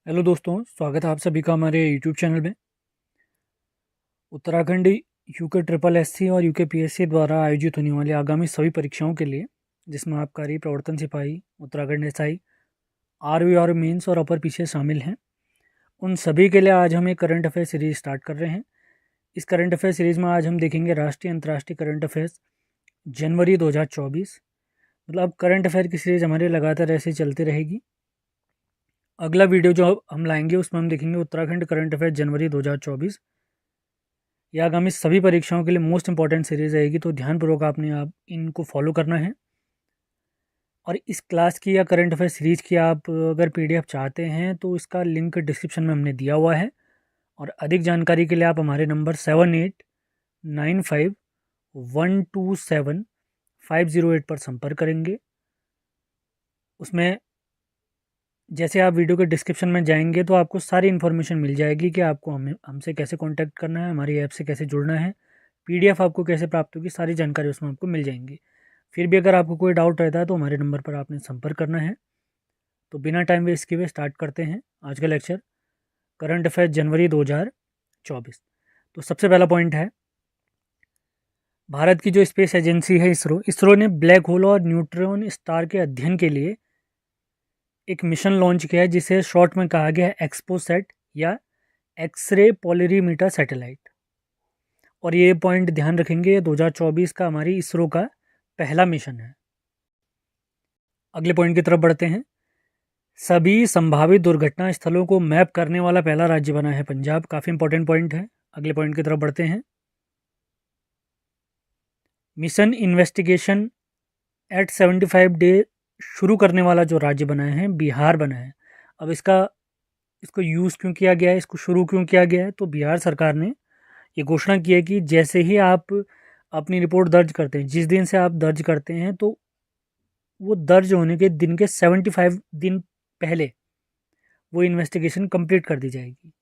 Hello दोस्तों, स्वागत है आप सभी का हमारे यूट्यूब चैनल में। उत्तराखंड यूके ट्रिपल एससी और यूके पीएससी द्वारा आयोजित होने वाली आगामी सभी परीक्षाओं के लिए, जिसमें आबकारी, प्रवर्तन सिपाही, उत्तराखंड एसआई, आरवी और मेंस और अपर पीछे शामिल हैं, उन सभी के लिए आज हम एक करंट अफेयर सीरीज स्टार्ट कर रहे हैं। इस करंट अफेयर सीरीज में आज हम देखेंगे राष्ट्रीय अंतर्राष्ट्रीय करंट अफेयर्स जनवरी 2024। मतलब करंट अफेयर की सीरीज हमारी लगातार ऐसे चलती रहेगी। अगला वीडियो जो हम लाएंगे उसमें हम देखेंगे उत्तराखंड करंट अफेयर जनवरी 2024। यह आगामी सभी परीक्षाओं के लिए मोस्ट इंपॉर्टेंट सीरीज रहेगी, तो ध्यानपूर्वक आपने आप इनको फॉलो करना है। और इस क्लास की या करंट अफेयर सीरीज की आप अगर पीडीएफ चाहते हैं तो इसका लिंक डिस्क्रिप्शन में हमने दिया हुआ है। और अधिक जानकारी के लिए आप हमारे नंबर 7895127508 पर संपर्क करेंगे। उसमें जैसे आप वीडियो के डिस्क्रिप्शन में जाएंगे तो आपको सारी इन्फॉर्मेशन मिल जाएगी कि आपको हमसे कैसे कांटेक्ट करना है, हमारी ऐप से कैसे जुड़ना है, पीडीएफ आपको कैसे प्राप्त होगी, सारी जानकारी उसमें आपको मिल जाएंगी। फिर भी अगर आपको कोई डाउट रहता है तो हमारे नंबर पर आपने संपर्क करना है। तो बिना टाइम वेस्ट किए स्टार्ट करते हैं आज का लेक्चर, करंट अफेयर जनवरी 2024। तो सबसे पहला पॉइंट है, भारत की जो स्पेस एजेंसी है इसरो ने ब्लैक होल और न्यूट्रॉन स्टार के अध्ययन के लिए एक मिशन लॉन्च किया है, जिसे शॉर्ट में कहा गया है एक्सपोसेट या एक्सरे पोलरीमीटर सैटेलाइट। और ये पॉइंट ध्यान रखेंगे, 2024 का हमारी इसरो का पहला मिशन है। अगले पॉइंट की तरफ बढ़ते हैं। सभी संभावित दुर्घटना स्थलों को मैप करने वाला पहला राज्य बना है पंजाब। काफ़ी इंपॉर्टेंट पॉइंट है। अगले पॉइंट की तरफ बढ़ते हैं। मिशन इन्वेस्टिगेशन एट 75 डे शुरू करने वाला जो राज्य बना है बिहार बना है। अब इसको यूज़ क्यों किया गया है, इसको शुरू क्यों किया गया है, तो बिहार सरकार ने ये घोषणा की है कि जैसे ही आप अपनी रिपोर्ट दर्ज करते हैं, जिस दिन से आप दर्ज करते हैं, तो वो दर्ज होने के दिन के 75 दिन पहले वो इन्वेस्टिगेशन कंप्लीट कर दी जाएगी।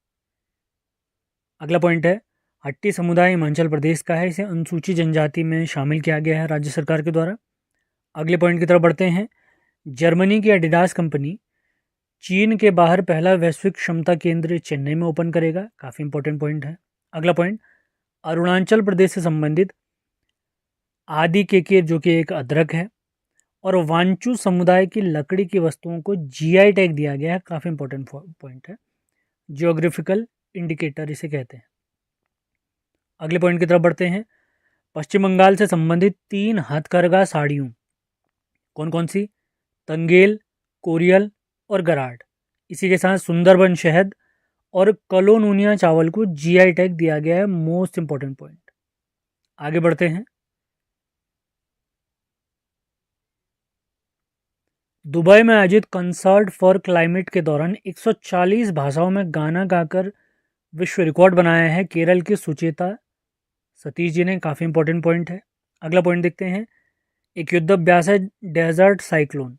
अगला पॉइंट है, हट्टी समुदाय हिमाचल प्रदेश का है, इसे अनुसूचित जनजाति में शामिल किया गया है राज्य सरकार के द्वारा। अगले पॉइंट की तरफ बढ़ते हैं। जर्मनी की एडिडास कंपनी चीन के बाहर पहला वैश्विक क्षमता केंद्र चेन्नई में ओपन करेगा। काफ़ी इंपॉर्टेंट पॉइंट है। अगला पॉइंट, अरुणाचल प्रदेश से संबंधित आदि केकेर जो कि एक अदरक है और वांचू समुदाय की लकड़ी की वस्तुओं को जीआई टैग दिया गया है। काफ़ी इंपॉर्टेंट पॉइंट है, जियोग्राफिकल इंडिकेटर इसे कहते हैं। अगले पॉइंट की तरफ बढ़ते हैं। पश्चिम बंगाल से संबंधित 3 हथकरघा साड़ियों, कौन कौन सी? तंगेल, कोरियल और गराड। इसी के साथ सुंदरबन शहद और कलोनूनिया चावल को जीआई टैग दिया गया है। Most important point. आगे बढ़ते हैं। दुबई में आयोजित कंसर्ट फॉर क्लाइमेट के दौरान 140 भाषाओं में गाना गाकर विश्व रिकॉर्ड बनाया है केरल के सुचेता सतीश जी ने। काफ़ी इंपॉर्टेंट पॉइंट है। अगला पॉइंट देखते हैं। एक युद्धाभ्यास है डेजर्ट साइक्लोन।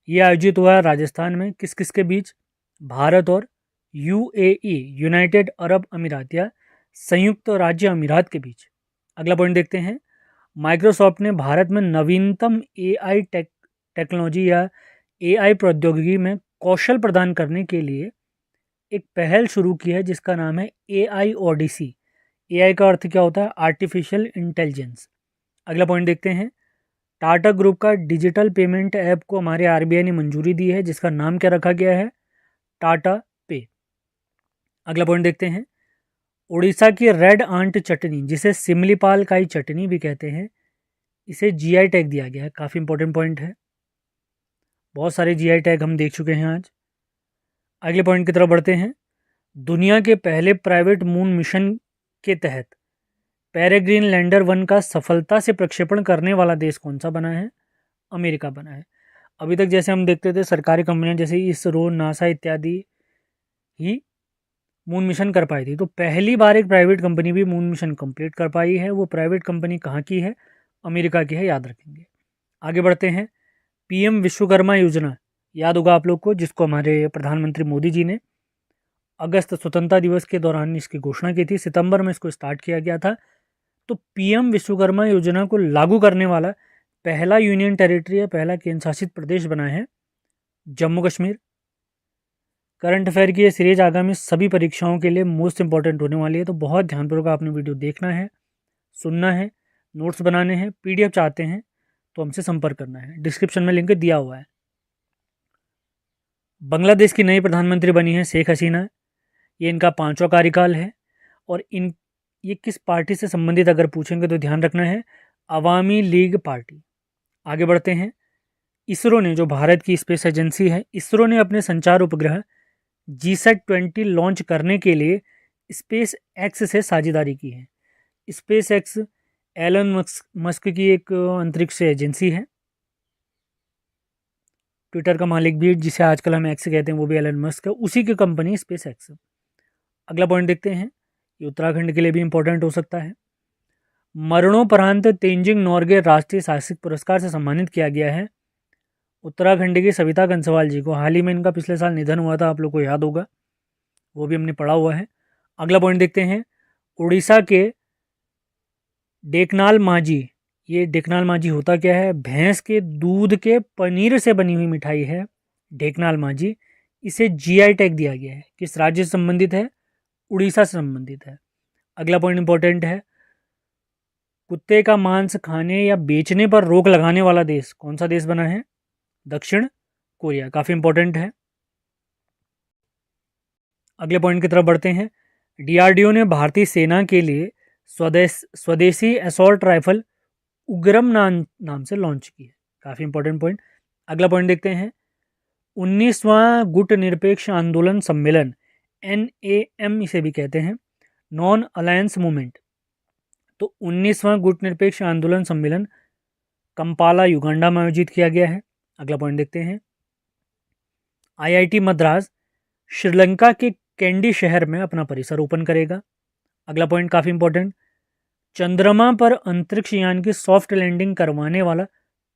ये आयोजित हुआ है राजस्थान में। किस किस के बीच? भारत और यूएई, यूनाइटेड अरब अमीरात या संयुक्त राज्य अमीरात के बीच। अगला पॉइंट देखते हैं। माइक्रोसॉफ्ट ने भारत में नवीनतम एआई टेक्नोलॉजी या एआई प्रौद्योगिकी में कौशल प्रदान करने के लिए एक पहल शुरू की है, जिसका नाम है एआई ओडिसी। एआई का अर्थ क्या होता है? Artificial intelligence. अगला पॉइंट देखते हैं। टाटा ग्रुप का डिजिटल पेमेंट ऐप को हमारे आरबीआई ने मंजूरी दी है, जिसका नाम क्या रखा गया है? टाटा पे। अगला पॉइंट देखते हैं। उड़ीसा की रेड आंट चटनी, जिसे सिमलीपाल काई चटनी भी कहते हैं, इसे जीआई टैग दिया गया है। काफ़ी इंपॉर्टेंट पॉइंट है। बहुत सारे जीआई टैग हम देख चुके हैं आज। अगले पॉइंट की तरफ बढ़ते हैं। दुनिया के पहले प्राइवेट मून मिशन के तहत पेरेग्रीन लैंडर 1 का सफलता से प्रक्षेपण करने वाला देश कौन सा बना है? अमेरिका बना है। अभी तक जैसे हम देखते थे सरकारी कंपनियां जैसे इसरो, नासा इत्यादि ही मून मिशन कर पाई थी, तो पहली बार एक प्राइवेट कंपनी भी मून मिशन कंप्लीट कर पाई है। वो प्राइवेट कंपनी कहाँ की है? अमेरिका की है, याद रखेंगे। आगे बढ़ते हैं। पीएम विश्वकर्मा योजना याद होगा आप लोग को, जिसको हमारे प्रधानमंत्री मोदी जी ने अगस्त स्वतंत्रता दिवस के दौरान इसकी घोषणा की थी। सितंबर में इसको स्टार्ट किया गया था। तो पीएम विश्वकर्मा योजना को लागू करने वाला पहला यूनियन टेरिटरी या पहला केंद्र शासित प्रदेश बना है जम्मू कश्मीर। करंट अफेयर की ये सीरीज आगामी सभी परीक्षाओं के लिए मोस्ट इंपॉर्टेंट होने वाली है, तो बहुत ध्यानपूर्वक आपने वीडियो देखना है, सुनना है, नोट्स बनाने हैं। पीडीएफ चाहते हैं तो हमसे संपर्क करना है, डिस्क्रिप्शन में लिंक दिया हुआ है। बांग्लादेश की नई प्रधानमंत्री बनी है शेख हसीना। ये इनका 5वां कार्यकाल है और ये किस पार्टी से संबंधित अगर पूछेंगे तो ध्यान रखना है अवामी लीग पार्टी। आगे बढ़ते हैं। इसरो ने, जो भारत की स्पेस एजेंसी है, इसरो ने अपने संचार उपग्रह GSAT-20 लॉन्च करने के लिए स्पेस एक्स से साझेदारी की है। स्पेस एक्स एलन मस्क की एक अंतरिक्ष एजेंसी है। ट्विटर का मालिक भी, जिसे आजकल हम एक्स कहते हैं, वो भी एलन मस्क है, उसी की कंपनी स्पेस एक्स। अगला पॉइंट देखते हैं, ये उत्तराखंड के लिए भी इंपॉर्टेंट हो सकता है। मरणोपरांत तेंजिंग नोर्गे राष्ट्रीय साहसिक पुरस्कार से सम्मानित किया गया है उत्तराखंड की सविता कंसवाल जी को। हाल ही में इनका पिछले साल निधन हुआ था, आप लोग को याद होगा, वो भी हमने पढ़ा हुआ है। अगला पॉइंट देखते हैं, उड़ीसा के डेकनाल मांझी। ये डेकनाल मांझी होता क्या है? भैंस के दूध के पनीर से बनी हुई मिठाई है डेकनाल मांझी। इसे जीआई टैग दिया गया है। किस राज्य से संबंधित है? उड़ीसा से संबंधित है। अगला पॉइंट इंपॉर्टेंट है, कुत्ते का मांस खाने या बेचने पर रोक लगाने वाला देश कौन सा देश बना है? दक्षिण कोरिया। काफ़ी इंपॉर्टेंट है। अगले पॉइंट की तरफ बढ़ते हैं। डीआरडीओ ने भारतीय सेना के लिए स्वदेशी असॉल्ट राइफल उग्रम नाम से लॉन्च की है। काफ़ी इंपॉर्टेंट पॉइंट। अगला पॉइंट देखते हैं, 19वां गुट निरपेक्ष आंदोलन सम्मेलन, NAM इसे भी कहते हैं, नॉन अलायंस मूवमेंट। तो 19वां गुट निरपेक्ष आंदोलन सम्मेलन कंपाला युगांडा में आयोजित किया गया है। अगला पॉइंट देखते हैं, IIT मद्रास श्रीलंका के कैंडी शहर में अपना परिसर ओपन करेगा। अगला पॉइंट काफ़ी इंपॉर्टेंट, चंद्रमा पर अंतरिक्ष यान की सॉफ्ट लैंडिंग करवाने वाला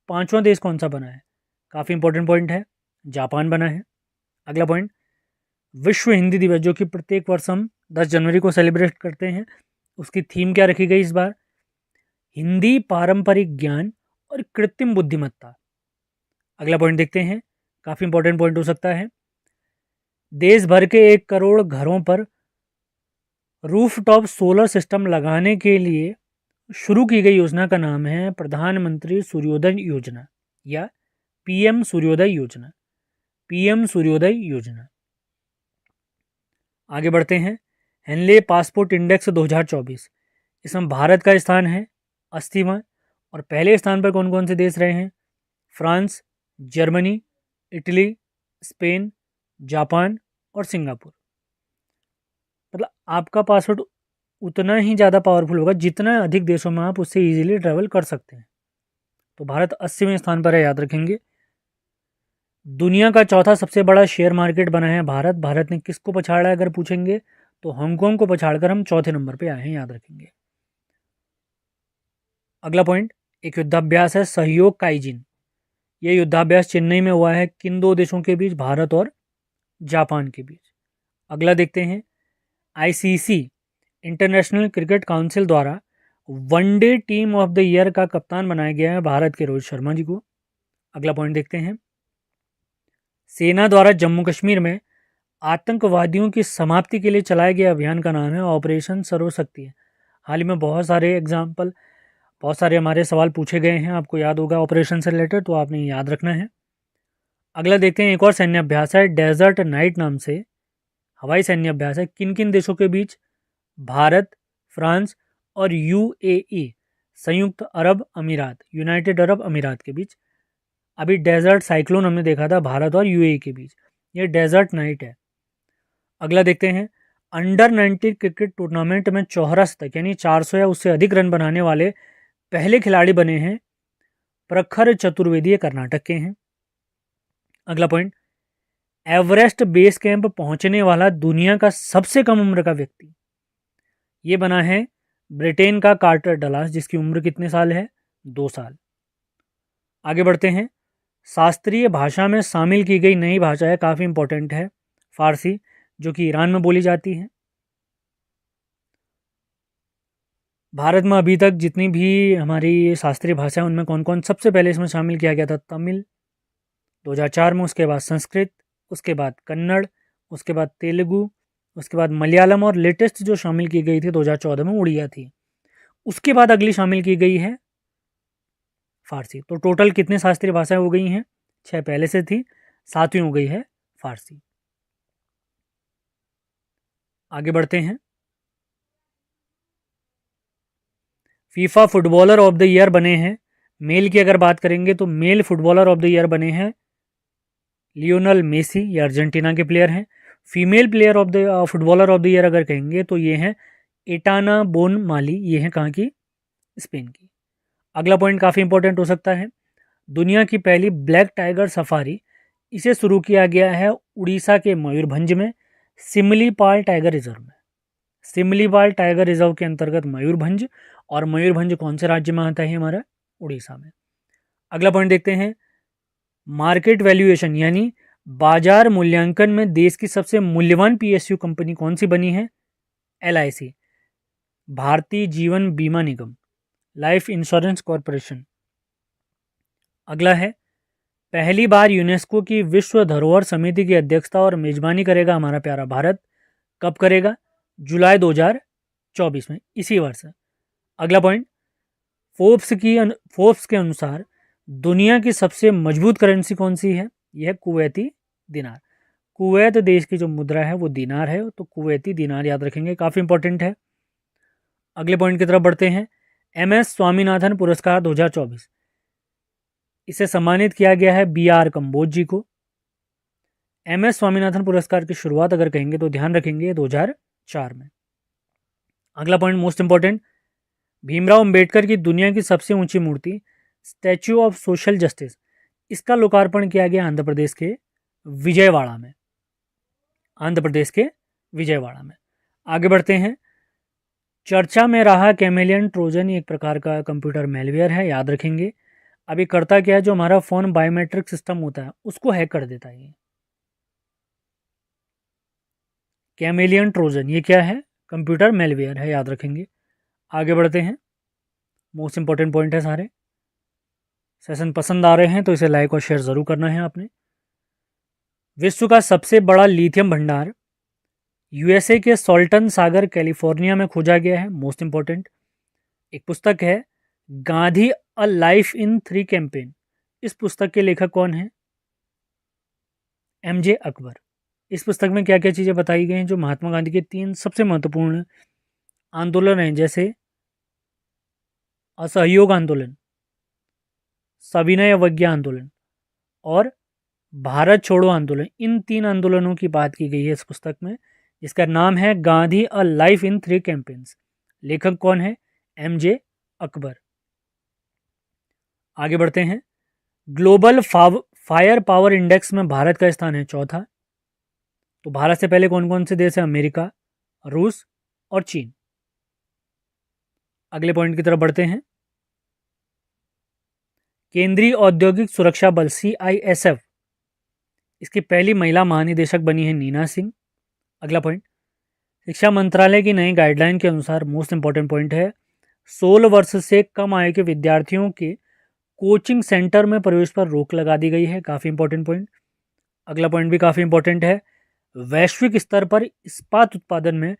5वां देश कौन सा बना है? काफ़ी इंपॉर्टेंट पॉइंट है, जापान बना है। अगला पॉइंट, विश्व हिंदी दिवस, जो कि प्रत्येक वर्ष हम 10 जनवरी को सेलिब्रेट करते हैं, उसकी थीम क्या रखी गई इस बार? हिंदी, पारंपरिक ज्ञान और कृत्रिम बुद्धिमत्ता। अगला पॉइंट देखते हैं, काफ़ी इंपॉर्टेंट पॉइंट हो सकता है, देश भर के 1 करोड़ घरों पर रूफटॉप सोलर सिस्टम लगाने के लिए शुरू की गई योजना का नाम है प्रधानमंत्री सूर्योदय योजना या PM सूर्योदय योजना। PM सूर्योदय योजना। आगे बढ़ते हैं, हेनले पासपोर्ट इंडेक्स 2024, इसमें भारत का स्थान है 80वां और पहले स्थान पर कौन कौन से देश रहे हैं? France, Germany, Italy, Spain, Japan और सिंगापुर। मतलब आपका पासवर्ड उतना ही ज़्यादा पावरफुल होगा जितना अधिक देशों में आप उससे इजीली ट्रैवल कर सकते हैं। तो भारत 80वें स्थान पर है, याद रखेंगे। दुनिया का चौथा सबसे बड़ा शेयर मार्केट बना है भारत। भारत ने किसको पछाड़ा है अगर पूछेंगे तो हांगकांग को पछाड़कर हम चौथे नंबर पे आए हैं, याद रखेंगे। अगला पॉइंट, एक युद्धाभ्यास है सहयोग काइजिन। यह युद्धाभ्यास चेन्नई में हुआ है, किन 2 देशों के बीच? भारत और जापान के बीच। अगला देखते हैं, ICC इंटरनेशनल क्रिकेट काउंसिल द्वारा one day team of the year का कप्तान बनाया गया है भारत के रोहित शर्मा जी को। अगला पॉइंट देखते हैं, सेना द्वारा जम्मू कश्मीर में आतंकवादियों की समाप्ति के लिए चलाए गए अभियान का नाम है ऑपरेशन सर्वशक्ति। हाल ही में बहुत सारे हमारे सवाल पूछे गए हैं, आपको याद होगा ऑपरेशन से रिलेटेड, तो आपने याद रखना है। अगला देखते हैं, एक और सैन्य अभ्यास है डेजर्ट नाइट नाम से हवाई सैन्य अभ्यास है। किन किन देशों के बीच? भारत, फ्रांस और UAE संयुक्त अरब अमीरात, यूनाइटेड अरब अमीरात के बीच। अभी डेजर्ट साइक्लोन हमने देखा था भारत और UAE के बीच, ये डेजर्ट नाइट है। अगला देखते हैं, अंडर 19 क्रिकेट टूर्नामेंट में 4 शतक यानी 400 या उससे अधिक रन बनाने वाले पहले खिलाड़ी बने हैं प्रखर चतुर्वेदी, कर्नाटक के हैं। अगला पॉइंट, एवरेस्ट बेस कैंप पहुंचने वाला दुनिया का सबसे कम उम्र का व्यक्ति, ये बना है ब्रिटेन का कार्टर डलास, जिसकी उम्र कितने साल है? 2 साल। आगे बढ़ते हैं, शास्त्रीय भाषा में शामिल की गई नई भाषा है, काफ़ी इंपॉर्टेंट है, फारसी, जो कि ईरान में बोली जाती है। भारत में अभी तक जितनी भी हमारी शास्त्रीय भाषा है उनमें कौन कौन सबसे पहले इसमें शामिल किया गया था? तमिल 2004 में, उसके बाद संस्कृत, उसके बाद कन्नड़, उसके बाद तेलुगु, उसके बाद मलयालम और लेटेस्ट जो शामिल की गई थी 2014 में उड़िया थी। उसके बाद अगली शामिल की गई है फारसी। तो टोटल कितने शास्त्रीय भाषाएं हो गई हैं? 6 पहले से थी, 7वीं हो गई है फारसी। आगे बढ़ते हैं। FIFA footballer of the year बने हैं, मेल की अगर बात करेंगे तो male footballer of the year बने हैं लियोनल मेसी, ये अर्जेंटीना के प्लेयर हैं। Female player of the footballer of the year अगर कहेंगे तो ये हैं एटाना बोन माली, ये हैं कहाँ की? स्पेन की। अगला पॉइंट काफ़ी इंपॉर्टेंट हो सकता है। दुनिया की पहली ब्लैक टाइगर सफारी, इसे शुरू किया गया है उड़ीसा के मयूरभंज में, सिमलीपाल टाइगर रिजर्व में। सिमलीपाल टाइगर रिजर्व के अंतर्गत मयूरभंज, और मयूरभंज कौन से राज्य में आता है? हमारा उड़ीसा में। अगला पॉइंट देखते हैं। मार्केट वैल्यूएशन यानी बाजार मूल्यांकन में देश की सबसे मूल्यवान पीएसयू कंपनी कौन सी बनी है? एलआईसी, भारतीय जीवन बीमा निगम, लाइफ इंश्योरेंस कॉरपोरेशन। अगला है, पहली बार यूनेस्को की विश्व धरोहर समिति की अध्यक्षता और मेजबानी करेगा हमारा प्यारा भारत। कब करेगा? जुलाई 2024 में, इसी वर्ष। अगला पॉइंट, फोर्ब्स के अनुसार दुनिया की सबसे मजबूत करेंसी कौन सी है? यह है कुवैती दिनार। कुवैत देश की जो मुद्रा है वो दिनार है, तो कुवैती दिनार याद रखेंगे, काफ़ी इंपॉर्टेंट है। अगले पॉइंट की तरफ बढ़ते हैं। एमएस स्वामीनाथन पुरस्कार 2024, इसे सम्मानित किया गया है बीआर कंबोज जी को। एमएस स्वामीनाथन पुरस्कार की शुरुआत अगर कहेंगे तो ध्यान रखेंगे 2004 में। अगला point most important, Bhimrao Ambedkar की दुनिया की सबसे ऊंची मूर्ति स्टैच्यू ऑफ सोशल जस्टिस, इसका लोकार्पण किया गया आंध्र प्रदेश के विजयवाड़ा में। आंध्र प्रदेश के विजयवाड़ा में। आगे बढ़ते हैं। चर्चा में रहा कैमेलियन ट्रोजन, एक प्रकार का कंप्यूटर मेलवेयर है, याद रखेंगे। अभी करता क्या है, जो हमारा फोन बायोमेट्रिक सिस्टम होता है उसको हैक कर देता है ये कैमेलियन ट्रोजन। ये क्या है? कंप्यूटर मेलवेयर है, याद रखेंगे। आगे बढ़ते हैं। मोस्ट इंपॉर्टेंट पॉइंट है सारे। सेशन पसंद आ रहे हैं तो इसे लाइक और शेयर ज़रूर करना है आपने। विश्व का सबसे बड़ा लिथियम भंडार यूएसए के सॉल्टन सागर कैलिफोर्निया में खोजा गया है। Most important. एक पुस्तक है Gandhi a life in 3 campaign, इस पुस्तक के लेखक कौन है? एमजे अकबर। इस पुस्तक में क्या क्या चीज़ें बताई गई हैं? जो महात्मा गांधी के 3 सबसे महत्वपूर्ण आंदोलन हैं, जैसे असहयोग आंदोलन, सविनय अवज्ञा आंदोलन और भारत छोड़ो आंदोलन, इन 3 आंदोलनों की बात की गई है इस पुस्तक में, जिसका नाम है Gandhi a life in 3 campaigns. लेखक कौन है? एमजे अकबर। आगे बढ़ते हैं। ग्लोबल फायर पावर इंडेक्स में भारत का स्थान है 4था। तो भारत से पहले कौन कौन से देश है? अमेरिका, रूस और चीन। अगले पॉइंट की तरफ बढ़ते हैं। केंद्रीय औद्योगिक सुरक्षा बल CISF, इसकी पहली महिला महानिदेशक बनी है नीना सिंह। अगला पॉइंट, शिक्षा मंत्रालय की नई गाइडलाइन के अनुसार मोस्ट इंपॉर्टेंट पॉइंट है, 16 वर्ष से कम आयु के विद्यार्थियों के कोचिंग सेंटर में प्रवेश पर रोक लगा दी गई है। काफ़ी इंपॉर्टेंट पॉइंट। अगला पॉइंट भी काफ़ी इंपॉर्टेंट है। वैश्विक स्तर पर इस्पात उत्पादन में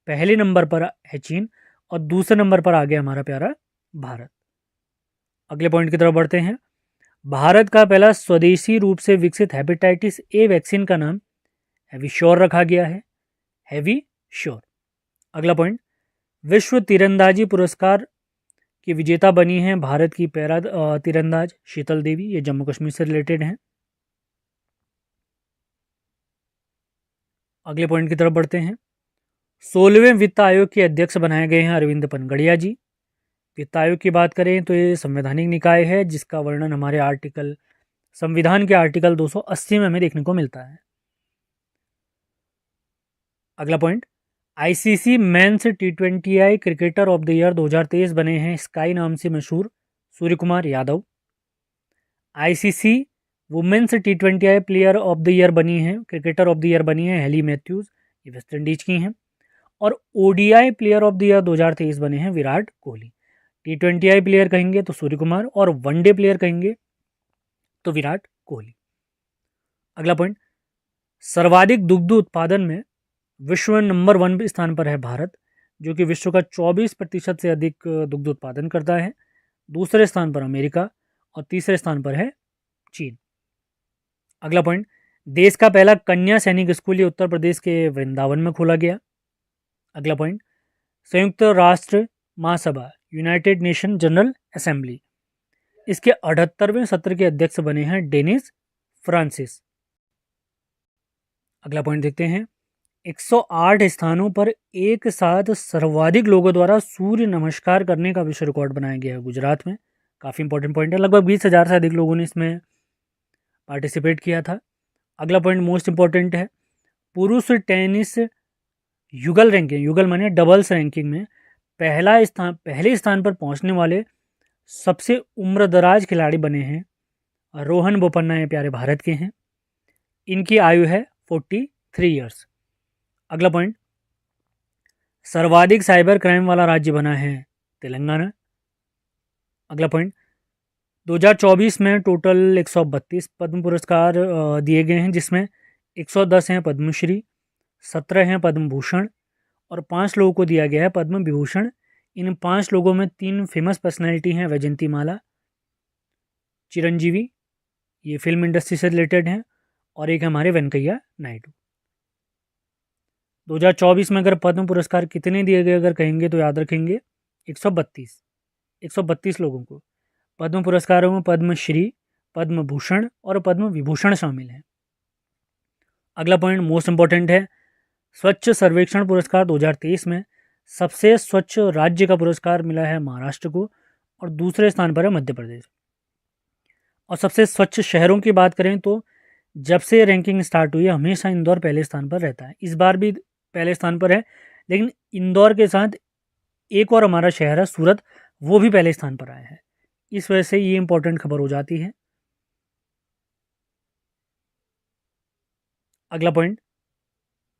पहले नंबर पर है चीन और दूसरे नंबर पर आ गया हमारा प्यारा भारत। अगले पॉइंट की तरफ बढ़ते हैं। भारत का पहला स्वदेशी रूप से विकसित हेपेटाइटिस ए वैक्सीन का नाम हैवीश्योर रखा गया है। हैवीश्योर। अगला पॉइंट, विश्व तीरंदाजी पुरस्कार की विजेता बनी है भारत की पैरा तीरंदाज शीतल देवी, ये जम्मू कश्मीर से रिलेटेड हैं। अगले पॉइंट की तरफ बढ़ते हैं। 16वें वित्त आयोग के अध्यक्ष बनाए गए हैं अरविंद पनगड़िया जी। वित्त आयोग की बात करें तो ये संवैधानिक निकाय है, जिसका वर्णन हमारे संविधान के आर्टिकल 280 में हमें देखने को मिलता है। अगला point, ICC men's T20I cricketer of the year 2023 बने हैं स्काई नाम से मशहूर Suryakumar Yadav. ICC women's T20I player of the year बनी है, क्रिकेटर ऑफ द ईयर बनी है हेली मैथ्यूज, ये वेस्ट इंडीज की हैं। और ODI player of the year 2023 बने हैं विराट कोहली। T20I प्लेयर कहेंगे तो सूर्य कुमार, और वनडे प्लेयर कहेंगे तो विराट कोहली। अगला पॉइंट, सर्वाधिक दुग्ध उत्पादन में विश्व में नंबर 1 स्थान पर है भारत, जो कि विश्व का 24% से अधिक दुग्ध उत्पादन करता है। दूसरे स्थान पर अमेरिका और तीसरे स्थान पर है चीन। अगला पॉइंट, देश का पहला कन्या सैनिक स्कूल ये उत्तर प्रदेश के वृंदावन में खोला गया। अगला पॉइंट, संयुक्त राष्ट्र महासभा यूनाइटेड नेशन जनरल असेंबली, इसके 78वें सत्र के अध्यक्ष बने हैं डेनिस फ्रांसिस। अगला पॉइंट देखते हैं, 108 स्थानों पर एक साथ सर्वाधिक लोगों द्वारा सूर्य नमस्कार करने का विश्व रिकॉर्ड बनाया गया है गुजरात में। काफ़ी इंपॉर्टेंट पॉइंट है, लगभग 20,000 से अधिक लोगों ने इसमें पार्टिसिपेट किया था। अगला पॉइंट मोस्ट इंपॉर्टेंट है, पुरुष टेनिस युगल रैंकिंग, युगल माने डबल्स रैंकिंग में पहले स्थान पर पहुंचने वाले सबसे उम्रदराज खिलाड़ी बने हैं रोहन बोपन्ना, ये प्यारे भारत के हैं। इनकी आयु है 43 ईयर्स। अगला पॉइंट, सर्वाधिक साइबर क्राइम वाला राज्य बना है तेलंगाना। अगला पॉइंट, 2024 में टोटल 132 पद्म पुरस्कार दिए गए हैं, जिसमें 110 हैं पद्मश्री, 17 हैं पद्म भूषण और 5 लोगों को दिया गया है पद्म विभूषण। इन 5 लोगों में 3 फेमस पर्सनैलिटी हैं, वैजंती माला, चिरंजीवी, ये फिल्म इंडस्ट्री से रिलेटेड हैं, और एक हमारे वेंकैया नायडू। 2024 में अगर पद्म पुरस्कार कितने दिए गए अगर कहेंगे तो याद रखेंगे 132 लोगों को पद्म पुरस्कारों में पद्मश्री, पद्म भूषण और पद्म विभूषण शामिल हैं। अगला पॉइंट मोस्ट इंपॉर्टेंट है, स्वच्छ सर्वेक्षण पुरस्कार 2023 में सबसे स्वच्छ राज्य का पुरस्कार मिला है महाराष्ट्र को और दूसरे स्थान पर है मध्य प्रदेश। और सबसे स्वच्छ शहरों की बात करें तो जब से रैंकिंग स्टार्ट हुई है हमेशा इंदौर पहले स्थान पर रहता है, इस बार भी पहले स्थान पर है, लेकिन इंदौर के साथ एक और हमारा शहर है सूरत, वो भी पहले स्थान पर आया है। इस वजह से ये इंपॉर्टेंट खबर हो जाती है। अगला पॉइंट,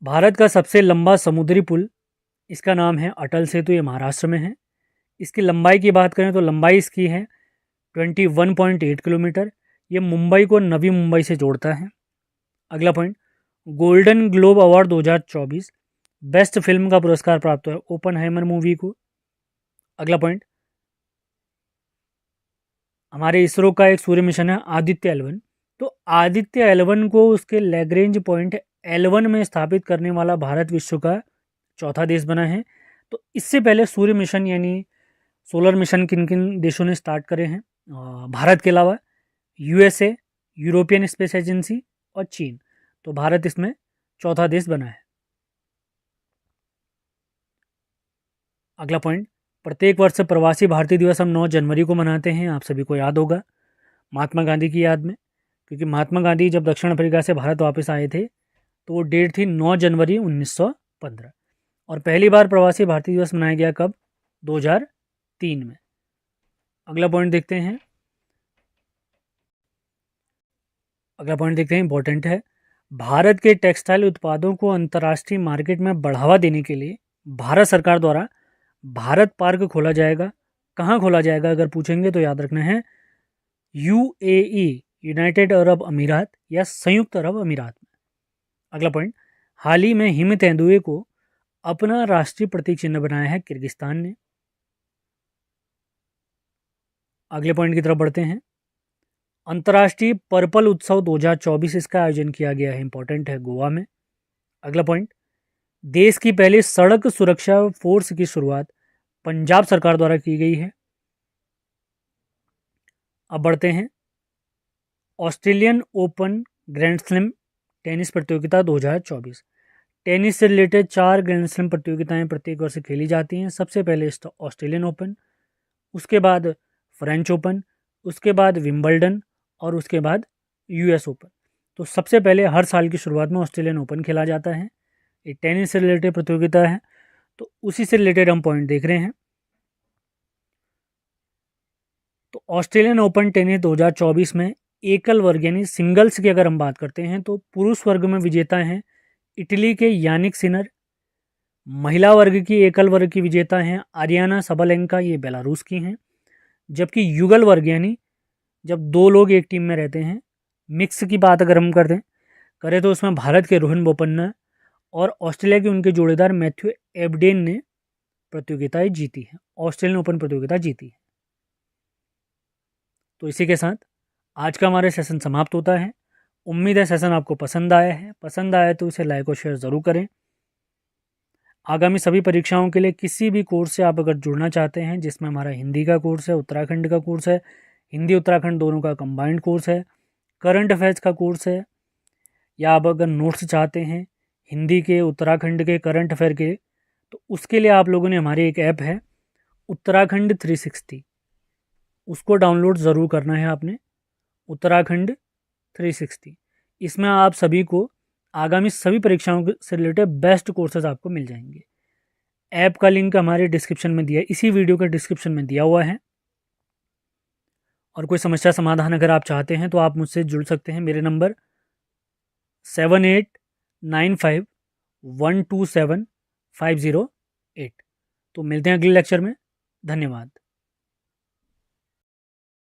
भारत का सबसे लंबा समुद्री पुल, इसका नाम है अटल सेतु, ये महाराष्ट्र में है। इसकी लंबाई की बात करें तो लंबाई इसकी है 21.8 किलोमीटर। ये मुंबई को नवी मुंबई से जोड़ता है। अगला point, golden globe award 2024 best film का पुरस्कार प्राप्त हुआ है ओपनहाइमर मूवी को। अगला पॉइंट, हमारे इसरो का एक सूर्य मिशन है आदित्य L1, तो आदित्य L1 को उसके लैग्रेंज पॉइंट L1 में स्थापित करने वाला भारत विश्व का चौथा देश बना है। तो इससे पहले सूर्य मिशन यानी सोलर मिशन किन किन देशों ने स्टार्ट करे हैं, भारत के अलावा USA, यूरोपियन स्पेस एजेंसी और चीन, तो भारत इसमें चौथा देश बना है। अगला पॉइंट, प्रत्येक वर्ष प्रवासी भारतीय दिवस हम 9 जनवरी को मनाते हैं, आप सभी को याद होगा, महात्मा गांधी की याद में, क्योंकि महात्मा गांधी जब दक्षिण अफ्रीका से भारत वापस आए थे तो वो डेट थी 9 जनवरी 1915 और पहली बार प्रवासी भारतीय दिवस मनाया गया कब, 2003 में। अगला पॉइंट देखते हैं, इंपॉर्टेंट है, भारत के टेक्सटाइल उत्पादों को अंतर्राष्ट्रीय मार्केट में बढ़ावा देने के लिए भारत सरकार द्वारा भारत पार्क खोला जाएगा। कहाँ खोला जाएगा अगर पूछेंगे तो याद रखना है UAE, यूनाइटेड अरब अमीरात या संयुक्त अरब अमीरात में। अगला पॉइंट, हाल ही में हिम तेंदुए को अपना राष्ट्रीय प्रतीक चिन्ह बनाया है किर्गिस्तान ने। अगले पॉइंट की तरफ बढ़ते हैं, अंतर्राष्ट्रीय पर्पल उत्सव 2024 इसका आयोजन किया गया है, इंपॉर्टेंट है, गोवा में। अगला पॉइंट, देश की पहली सड़क सुरक्षा फोर्स की शुरुआत पंजाब सरकार द्वारा की गई है। अब बढ़ते हैं, Australian open grand slam tennis प्रतियोगिता 2024, टेनिस से रिलेटेड 4 ग्रैंड स्लैम प्रतियोगिताएं प्रत्येक वर्ष खेली जाती हैं। सबसे पहले ऑस्ट्रेलियन ओपन, उसके बाद फ्रेंच ओपन, उसके बाद विंबलडन और उसके बाद US ओपन। तो सबसे पहले हर साल की शुरुआत में ऑस्ट्रेलियन ओपन खेला जाता है, ये टेनिस से रिलेटेड प्रतियोगिता है, तो उसी से रिलेटेड हम पॉइंट देख रहे हैं। तो ऑस्ट्रेलियन ओपन टेनिस 2024 में एकल वर्ग यानी सिंगल्स की अगर हम बात करते हैं तो पुरुष वर्ग में विजेता हैं इटली के यानिक सिनर, महिला वर्ग की एकल वर्ग की विजेता हैं आरियाना सबलेंका, ये बेलारूस की हैं, जबकि युगल वर्ग यानी जब 2 लोग एक टीम में रहते हैं, मिक्स की बात अगर हम कर दें करें तो उसमें भारत के रोहन बोपन्ना और ऑस्ट्रेलिया के उनके जोड़ीदार मैथ्यू एबडेन ने प्रतियोगिताएं जीती हैं, ऑस्ट्रेलियन ओपन प्रतियोगिता जीती है। तो इसी के साथ आज का हमारा सेशन समाप्त होता है। उम्मीद है सेशन आपको पसंद आया है। पसंद आया तो इसे लाइक और शेयर ज़रूर करें। आगामी सभी परीक्षाओं के लिए किसी भी कोर्स से आप अगर जुड़ना चाहते हैं, जिसमें हमारा हिंदी का कोर्स है, उत्तराखंड का कोर्स है, हिंदी उत्तराखंड दोनों का कंबाइंड कोर्स है, करंट अफेयर्स का कोर्स है, या आप अगर नोट्स चाहते हैं हिंदी के, उत्तराखंड के, करंट अफेयर के, तो उसके लिए आप लोगों ने हमारी एक ऐप है उत्तराखंड 360, उसको डाउनलोड ज़रूर करना है आपने। उत्तराखंड 360, इसमें आप सभी को आगामी सभी परीक्षाओं से रिलेटेड बेस्ट कोर्सेज आपको मिल जाएंगे। ऐप का लिंक हमारे डिस्क्रिप्शन में दिया, इसी वीडियो के डिस्क्रिप्शन में दिया हुआ है। और कोई समस्या समाधान अगर आप चाहते हैं तो आप मुझसे जुड़ सकते हैं। मेरे नंबर 7895127508। तो मिलते हैं अगले लेक्चर में। धन्यवाद।